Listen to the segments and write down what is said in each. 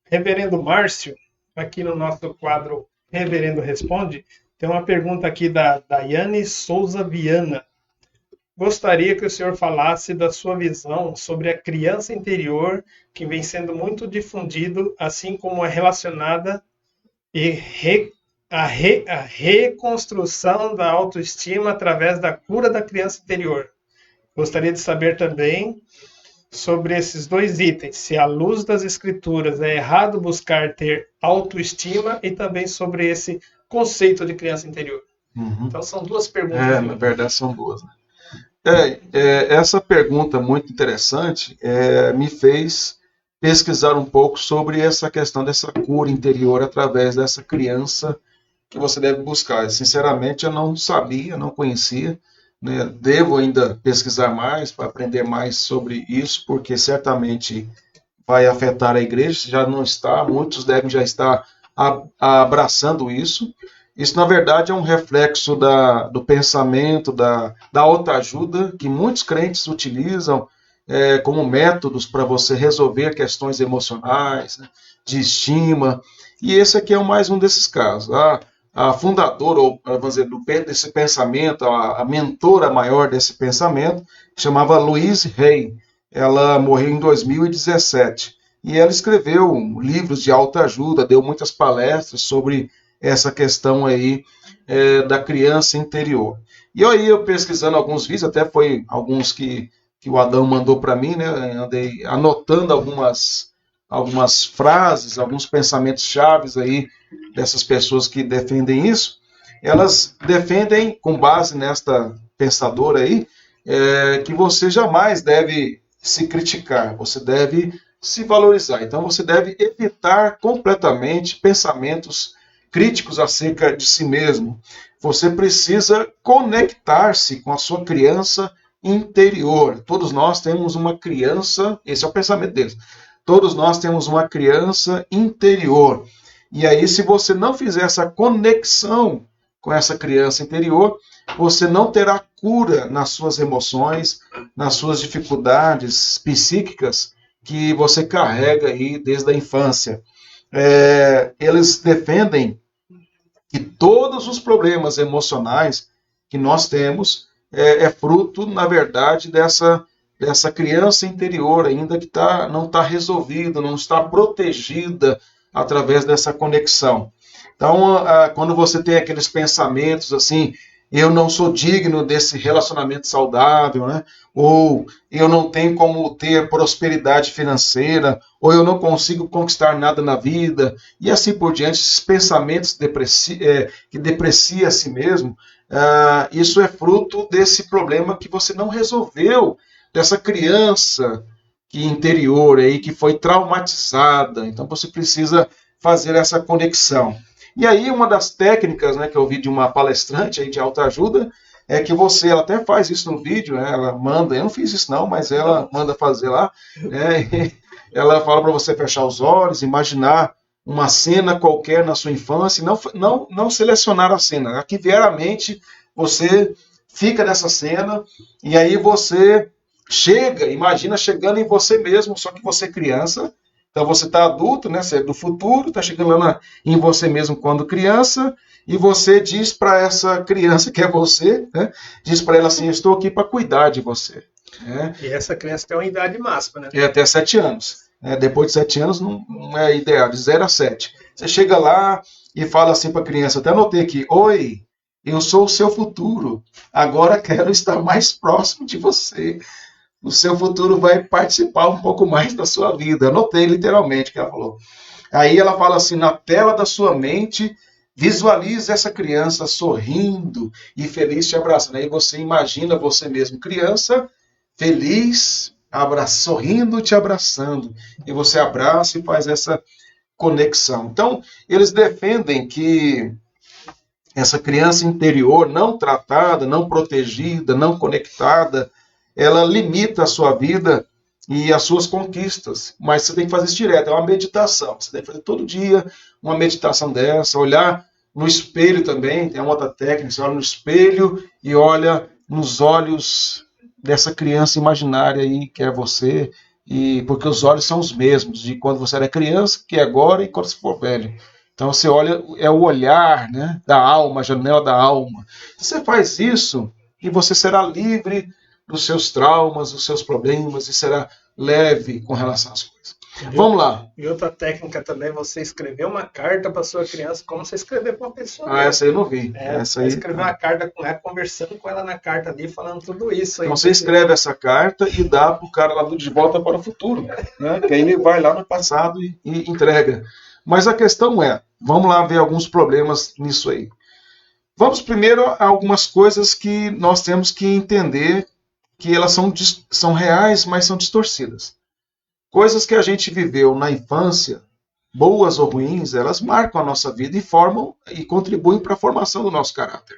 Reverendo Márcio, aqui no nosso quadro Reverendo Responde, tem uma pergunta aqui da Daiane Souza Viana. Gostaria que o senhor falasse da sua visão sobre a criança interior, que vem sendo muito difundido, assim como é relacionada a reconstrução da autoestima através da cura da criança interior. Gostaria de saber também sobre esses dois itens, se à luz das escrituras é errado buscar ter autoestima e também sobre esse conceito de criança interior. Então são duas perguntas. Na verdade são duas. Né? Essa pergunta muito interessante me fez pesquisar um pouco sobre essa questão dessa cura interior através dessa criança que você deve buscar. Sinceramente, eu não sabia, não conhecia. Né? Devo ainda pesquisar mais para aprender mais sobre isso, porque certamente vai afetar a igreja, se já não está, muitos devem já estar abraçando isso. Isso, na verdade, é um reflexo do pensamento, da autoajuda, que muitos crentes utilizam como métodos para você resolver questões emocionais, né, de estima. E esse aqui é mais um desses casos. A fundadora, ou vamos dizer, desse pensamento, a mentora maior desse pensamento, chamava Louise Hay. Ela morreu em 2017. E ela escreveu livros de autoajuda, deu muitas palestras sobre essa questão aí da criança interior. E aí eu pesquisando alguns vídeos, até foi alguns que o Adão mandou para mim, né? Andei anotando algumas frases, alguns pensamentos chaves aí dessas pessoas que defendem isso. Elas defendem, com base nesta pensadora aí, que você jamais deve se criticar, você deve se valorizar. Então você deve evitar completamente pensamentos críticos acerca de si mesmo. Você precisa conectar-se com a sua criança interior. Todos nós temos uma criança, esse é o pensamento deles. Todos nós temos uma criança interior. E aí, se você não fizer essa conexão com essa criança interior, você não terá cura nas suas emoções, nas suas dificuldades psíquicas que você carrega aí desde a infância. Eles defendem que todos os problemas emocionais que nós temos é fruto, na verdade, dessa criança interior ainda que não está resolvida, não está protegida através dessa conexão. Então, quando você tem aqueles pensamentos assim, eu não sou digno desse relacionamento saudável, né? Ou eu não tenho como ter prosperidade financeira, ou eu não consigo conquistar nada na vida, e assim por diante, esses pensamentos que deprecia a si mesmo, isso é fruto desse problema que você não resolveu, dessa criança interior aí que foi traumatizada. Então você precisa fazer essa conexão. E aí uma das técnicas, né, que eu vi de uma palestrante aí de autoajuda é que ela até faz isso no vídeo, né, ela manda, eu não fiz isso não, mas ela manda fazer lá, né, ela fala para você fechar os olhos, imaginar uma cena qualquer na sua infância, não selecionar a cena, a que vier à mente, você fica nessa cena e aí você imagina chegando em você mesmo, só que você é criança. Então você está adulto, né? Você é do futuro, está chegando lá em você mesmo quando criança, e você diz para essa criança que é você, né? Diz para ela assim, eu estou aqui para cuidar de você. Né? E essa criança tem uma idade máxima, né? Até 7 anos. Depois de 7 anos não é ideal, de 0 a 7. Você chega lá e fala assim para a criança, até anotei aqui, oi, eu sou o seu futuro, agora quero estar mais próximo de você. O seu futuro vai participar um pouco mais da sua vida. Anotei literalmente o que ela falou. Aí ela fala assim, na tela da sua mente, visualize essa criança sorrindo e feliz te abraçando. Aí você imagina você mesmo, criança, feliz, sorrindo, te abraçando. E você abraça e faz essa conexão. Então, eles defendem que essa criança interior não tratada, não protegida, não conectada, ela limita a sua vida e as suas conquistas. Mas você tem que fazer isso direto, é uma meditação. Você tem que fazer todo dia uma meditação dessa, olhar no espelho também, tem uma outra técnica, você olha no espelho e olha nos olhos dessa criança imaginária aí, que é você, E porque os olhos são os mesmos, de quando você era criança, que é agora e quando você for velho. Então você olha, é o olhar, né, da alma, a janela da alma. Você faz isso e você será livre dos seus traumas, dos seus problemas, e será leve com relação às coisas. Vamos lá. E outra técnica também é você escrever uma carta para sua criança, como você escrever para uma pessoa. Ah, essa aí eu não vi. Essa aí, escrever uma carta com ela, conversando com ela na carta ali, falando tudo isso. Então você escreve essa carta e dá para o cara lá de volta para o futuro, né? Que aí ele vai lá no passado e entrega. Mas a questão é, vamos lá ver alguns problemas nisso aí. Vamos primeiro a algumas coisas que nós temos que entender que elas são reais, mas são distorcidas. Coisas que a gente viveu na infância, boas ou ruins, elas marcam a nossa vida e formam e contribuem para a formação do nosso caráter.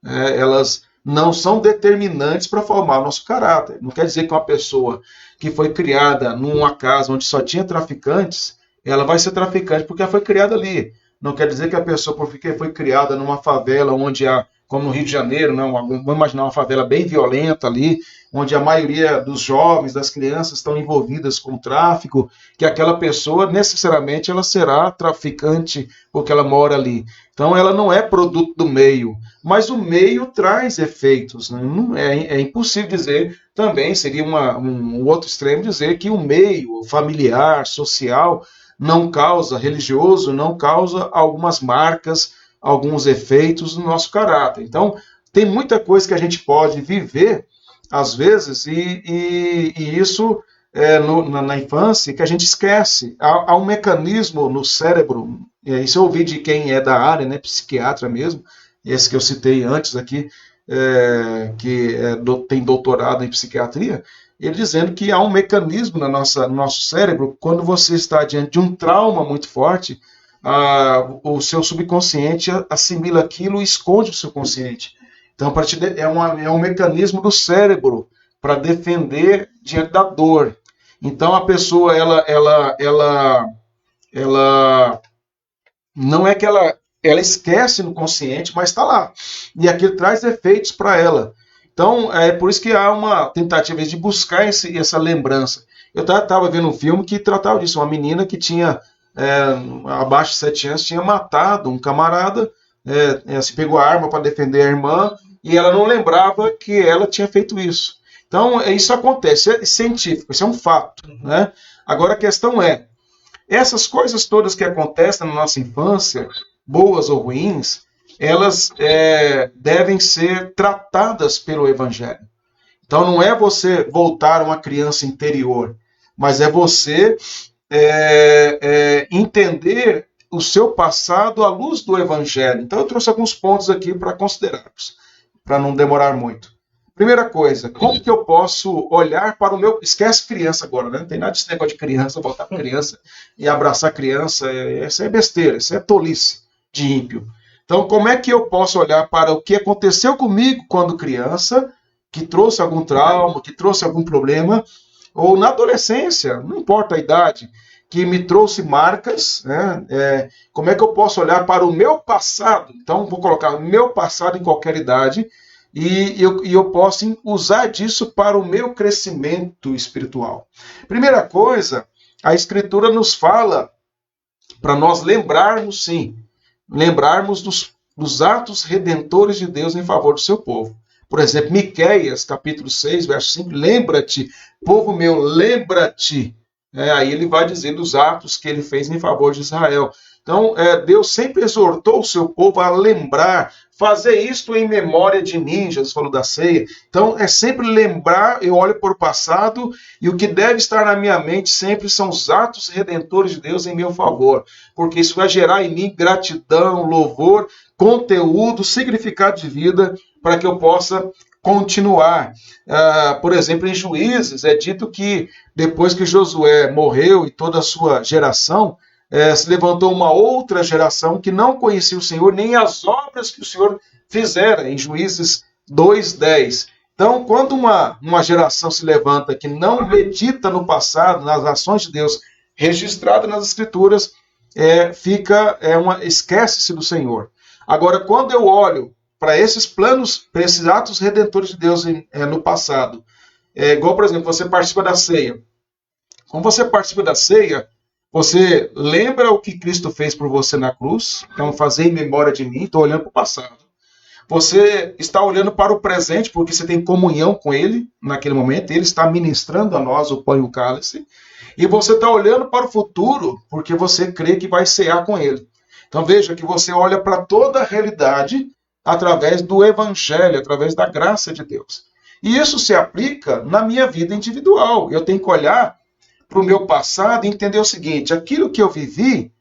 Elas não são determinantes para formar o nosso caráter. Não quer dizer que uma pessoa que foi criada numa casa onde só tinha traficantes, ela vai ser traficante porque ela foi criada ali. Não quer dizer que a pessoa, porque foi criada numa favela onde há, como no Rio de Janeiro, né, vamos imaginar uma favela bem violenta ali, onde a maioria dos jovens, das crianças estão envolvidas com tráfico, que aquela pessoa necessariamente ela será traficante porque ela mora ali. Então ela não é produto do meio, mas o meio traz efeitos. Né? É impossível dizer, também seria um outro extremo dizer que o meio familiar, social, não causa, religioso, não causa algumas marcas, alguns efeitos no nosso caráter. Então, tem muita coisa que a gente pode viver, às vezes, e isso na infância que a gente esquece. Há um mecanismo no cérebro, isso eu ouvi de quem é da área, né, psiquiatra mesmo, esse que eu citei antes aqui, tem doutorado em psiquiatria, ele dizendo que há um mecanismo no nosso cérebro, quando você está diante de um trauma muito forte, o seu subconsciente assimila aquilo e esconde o seu consciente. Então, é um mecanismo do cérebro para defender diante da dor. Então, a pessoa, ela não é que ela esquece no consciente, mas está lá. E aquilo traz efeitos para ela. Então, é por isso que há uma tentativa de buscar essa lembrança. Eu estava vendo um filme que tratava disso. Uma menina que tinha, abaixo de 7 anos, tinha matado um camarada, se pegou a arma para defender a irmã, e ela não lembrava que ela tinha feito isso. Então, isso acontece, é científico, isso é um fato. Né? Agora, a questão é, essas coisas todas que acontecem na nossa infância, boas ou ruins, elas devem ser tratadas pelo Evangelho. Então, não é você voltar a uma criança interior, mas é você entender o seu passado à luz do Evangelho. Então, eu trouxe alguns pontos aqui para considerarmos, para não demorar muito. Primeira coisa, como que eu posso olhar para o meu... Esquece criança agora, né? Não tem nada desse negócio de criança, voltar para criança e abraçar criança. Isso é besteira, isso é tolice de ímpio. Então, como é que eu posso olhar para o que aconteceu comigo quando criança, que trouxe algum trauma, que trouxe algum problema, ou na adolescência, não importa a idade, que me trouxe marcas, né? Como é que eu posso olhar para o meu passado? Então, vou colocar o meu passado em qualquer idade, e eu posso usar disso para o meu crescimento espiritual. Primeira coisa, a Escritura nos fala para nós lembrarmos, sim, lembrarmos dos atos redentores de Deus em favor do seu povo. Por exemplo, Miqueias, capítulo 6, verso 5, lembra-te, povo meu, lembra-te. Aí ele vai dizer dos atos que ele fez em favor de Israel. Então, Deus sempre exortou o seu povo a lembrar, fazer isto em memória de mim, Jesus falou da ceia. Então, é sempre lembrar, eu olho para o passado, e o que deve estar na minha mente sempre são os atos redentores de Deus em meu favor, porque isso vai gerar em mim gratidão, louvor, conteúdo, significado de vida, para que eu possa continuar. Por exemplo, em Juízes, é dito que depois que Josué morreu e toda a sua geração, se levantou uma outra geração que não conhecia o Senhor, nem as obras que o Senhor fizera, em Juízes 2:10. Então, quando uma geração se levanta que não medita no passado, nas ações de Deus registradas nas Escrituras, esquece-se do Senhor. Agora, quando eu olho para esses planos, para esses atos redentores de Deus no passado, igual, por exemplo, você participa da ceia, Quando você participa da ceia, você lembra o que Cristo fez por você na cruz? Então, fazer em memória de mim, estou olhando para o passado. Você está olhando para o presente, porque você tem comunhão com Ele naquele momento, Ele está ministrando a nós o pão e o cálice. E você está olhando para o futuro, porque você crê que vai cear com Ele. Então veja que você olha para toda a realidade através do Evangelho, através da graça de Deus. E isso se aplica na minha vida individual. Eu tenho que olhar para o meu passado e entender o seguinte: aquilo que eu vivi,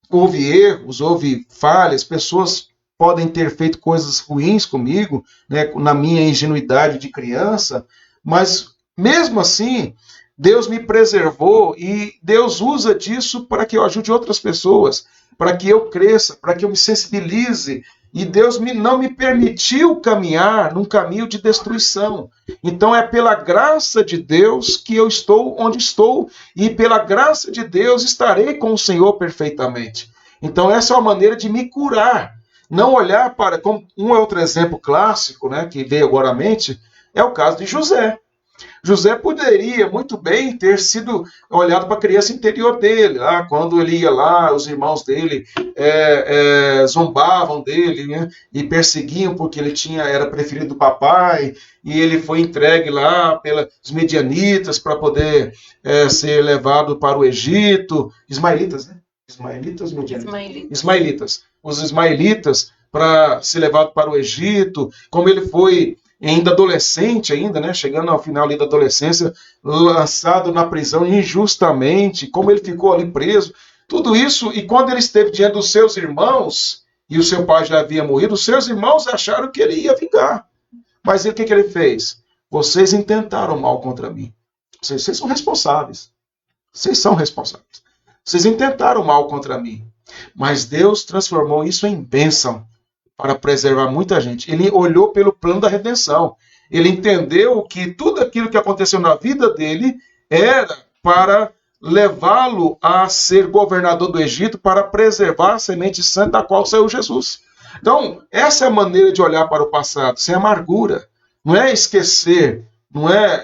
houve erros, houve falhas, pessoas podem ter feito coisas ruins comigo, né, na minha ingenuidade de criança, mas mesmo assim, Deus me preservou e Deus usa disso para que eu ajude outras pessoas, para que eu cresça, para que eu me sensibilize. E Deus não me permitiu caminhar num caminho de destruição. Então é pela graça de Deus que eu estou onde estou, e pela graça de Deus estarei com o Senhor perfeitamente. Então essa é uma maneira de me curar. Não olhar para, como um outro exemplo clássico, né, que veio agora à mente, é o caso de José. José poderia muito bem ter sido olhado para a criança interior dele. Quando ele ia lá, os irmãos dele zombavam dele, né, e perseguiam porque ele era preferido do papai, e ele foi entregue lá pelos medianitas para poder ser levado para o Egito. Ismaelitas, né? Ismaelitas, medianitas? Ismaelitas. Os ismaelitas para ser levado para o Egito, como ele foi ainda adolescente, né, chegando ao final ali da adolescência, lançado na prisão injustamente, como ele ficou ali preso, tudo isso, e quando ele esteve diante dos seus irmãos, e o seu pai já havia morrido, os seus irmãos acharam que ele ia vingar. Mas o que ele fez? Vocês intentaram mal contra mim. Vocês são responsáveis. Vocês são responsáveis. Vocês intentaram mal contra mim. Mas Deus transformou isso em bênção para preservar muita gente. Ele olhou pelo plano da redenção. Ele entendeu que tudo aquilo que aconteceu na vida dele era para levá-lo a ser governador do Egito, para preservar a semente santa da qual saiu Jesus. Então, essa é a maneira de olhar para o passado, sem amargura. Não é esquecer,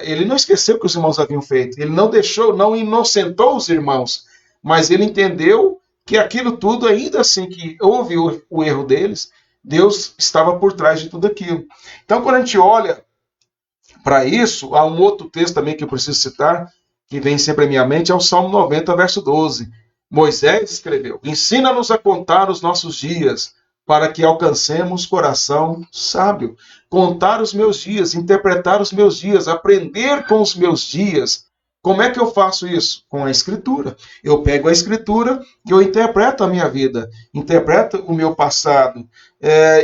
ele não esqueceu o que os irmãos haviam feito. Ele não deixou, não inocentou os irmãos, mas ele entendeu que aquilo tudo, ainda assim que houve o erro deles, Deus estava por trás de tudo aquilo. Então, quando a gente olha para isso, há um outro texto também que eu preciso citar, que vem sempre à minha mente, é o Salmo 90, verso 12. Moisés escreveu: ensina-nos a contar os nossos dias, para que alcancemos coração sábio. Contar os meus dias, interpretar os meus dias, aprender com os meus dias. Como é que eu faço isso? Com a Escritura. Eu pego a Escritura e eu interpreto a minha vida, interpreto o meu passado.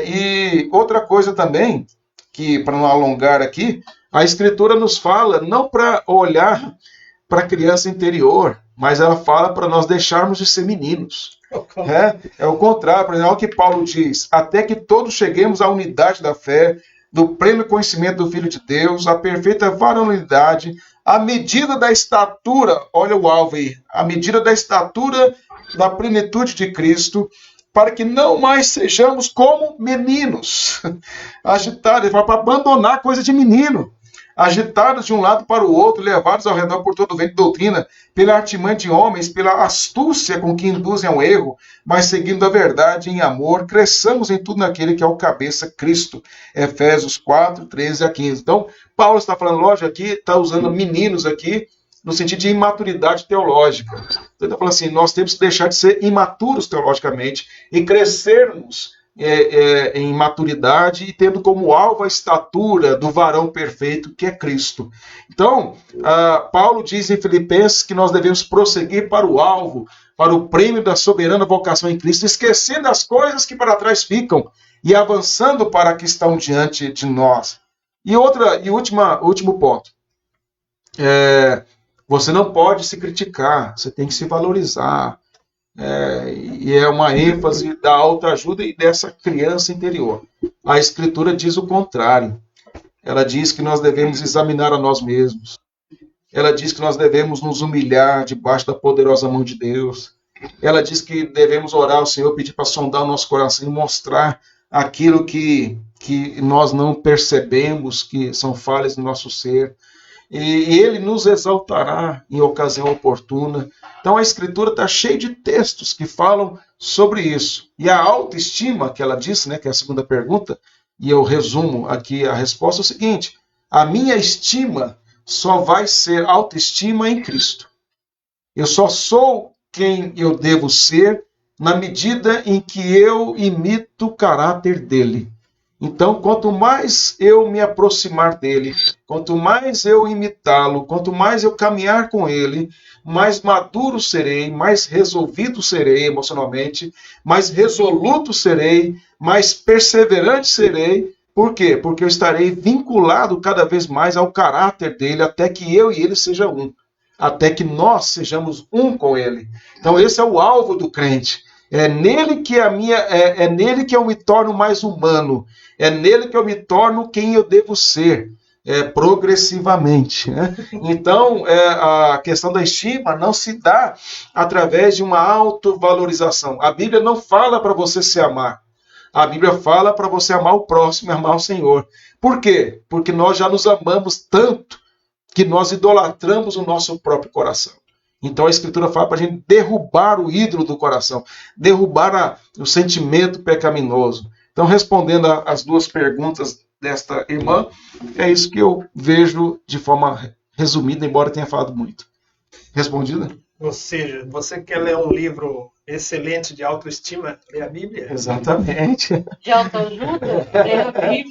E outra coisa também, que para não alongar aqui, a Escritura nos fala não para olhar para a criança interior, mas ela fala para nós deixarmos de ser meninos. É o contrário, por exemplo, é o que Paulo diz: até que todos cheguemos à unidade da fé, do pleno conhecimento do Filho de Deus, à perfeita varonilidade, à medida da estatura, olha o alvo aí, à medida da estatura da plenitude de Cristo, para que não mais sejamos como meninos, agitados, ele fala para abandonar a coisa de menino, agitados de um lado para o outro, levados ao redor por todo o vento de doutrina, pela artimanha de homens, pela astúcia com que induzem ao erro, mas seguindo a verdade em amor, cresçamos em tudo naquele que é o cabeça, Cristo. Efésios 4, 13 a 15. Então, Paulo está falando, lógico, aqui, está usando meninos aqui, no sentido de imaturidade teológica. Então, ele está falando assim, nós temos que deixar de ser imaturos teologicamente e crescermos em maturidade e tendo como alvo a estatura do varão perfeito, que é Cristo. Então, Paulo diz em Filipenses que nós devemos prosseguir para o alvo, para o prêmio da soberana vocação em Cristo, esquecendo as coisas que para trás ficam e avançando para a que estão diante de nós. E último ponto. Você não pode se criticar, você tem que se valorizar. E é uma ênfase da autoajuda e dessa criança interior. A Escritura diz o contrário. Ela diz que nós devemos examinar a nós mesmos. Ela diz que nós devemos nos humilhar debaixo da poderosa mão de Deus. Ela diz que devemos orar ao Senhor, pedir para sondar o nosso coração e mostrar aquilo que nós não percebemos, que são falhas no nosso ser. e ele nos exaltará em ocasião oportuna. Então a Escritura está cheia de textos que falam sobre isso. E a autoestima, que ela disse, né, que é a segunda pergunta, e eu resumo aqui a resposta, é o seguinte: a minha estima só vai ser autoestima em Cristo. Eu só sou quem eu devo ser na medida em que eu imito o caráter dele. Então, quanto mais eu me aproximar dele, quanto mais eu imitá-lo, quanto mais eu caminhar com ele, mais maduro serei, mais resolvido serei emocionalmente, mais resoluto serei, mais perseverante serei. Por quê? Porque eu estarei vinculado cada vez mais ao caráter dele, até que eu e ele sejam um. Até que nós sejamos um com ele. Então, esse é o alvo do crente. É nele que é nele que eu me torno mais humano. É nele que eu me torno quem eu devo ser, progressivamente. Né? Então, a questão da estima não se dá através de uma autovalorização. A Bíblia não fala para você se amar. A Bíblia fala para você amar o próximo e amar o Senhor. Por quê? Porque nós já nos amamos tanto que nós idolatramos o nosso próprio coração. Então a Escritura fala para a gente derrubar o ídolo do coração, derrubar o sentimento pecaminoso. Então, respondendo às duas perguntas desta irmã, é isso que eu vejo de forma resumida, embora tenha falado muito. Respondida? Ou seja, você quer ler um livro excelente de autoestima, lê a Bíblia? Exatamente. De autoajuda, lê a Bíblia.